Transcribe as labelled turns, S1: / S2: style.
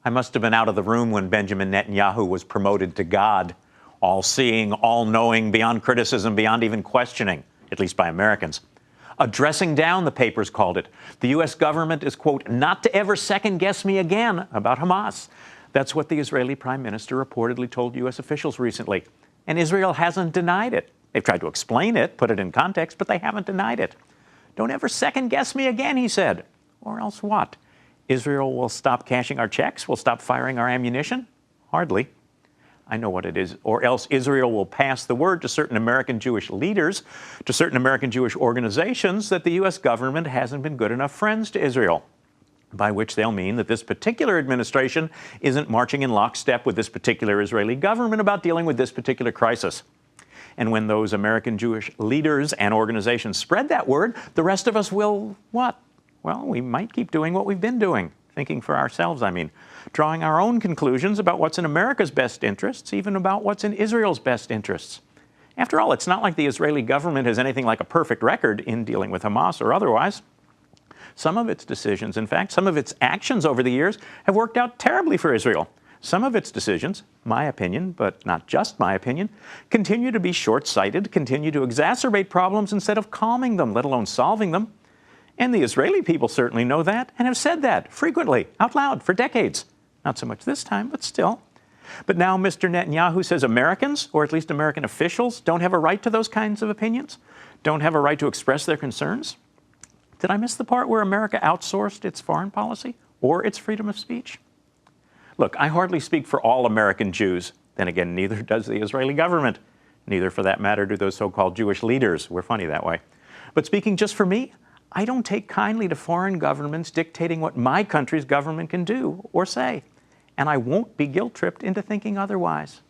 S1: I must have been out of the room when Benjamin Netanyahu was promoted to God, all-seeing, all-knowing, beyond criticism, beyond even questioning, at least by Americans. A dressing down, the papers called it. The U.S. government is, quote, not to ever second-guess me again about Hamas. That's what the Israeli prime minister reportedly told U.S. officials recently. And Israel hasn't denied it. They've tried to explain it, put it in context, but they haven't denied it. Don't ever second-guess me again, he said. Or else what? Israel will stop cashing our checks? Will stop firing our ammunition? Hardly. I know what it is. Or else Israel will pass the word to certain American Jewish leaders, to certain American Jewish organizations, that the U.S. government hasn't been good enough friends to Israel, by which they'll mean that this particular administration isn't marching in lockstep with this particular Israeli government about dealing with this particular crisis. And when those American Jewish leaders and organizations spread that word, the rest of us will what? Well, we might keep doing what we've been doing, thinking for ourselves, I mean, drawing our own conclusions about what's in America's best interests, even about what's in Israel's best interests. After all, it's not like the Israeli government has anything like a perfect record in dealing with Hamas or otherwise. Some of its decisions, in fact, some of its actions over the years have worked out terribly for Israel. Some of its decisions, my opinion, but not just my opinion, continue to be short-sighted, continue to exacerbate problems instead of calming them, let alone solving them. And the Israeli people certainly know that and have said that frequently, out loud, for decades. Not so much this time, but still. But now Mr. Netanyahu says Americans, or at least American officials, don't have a right to those kinds of opinions, don't have a right to express their concerns. Did I miss the part where America outsourced its foreign policy or its freedom of speech? Look, I hardly speak for all American Jews. Then again, neither does the Israeli government. Neither, for that matter, do those so-called Jewish leaders. We're funny that way. But speaking just for me, I don't take kindly to foreign governments dictating what my country's government can do or say. And I won't be guilt-tripped into thinking otherwise.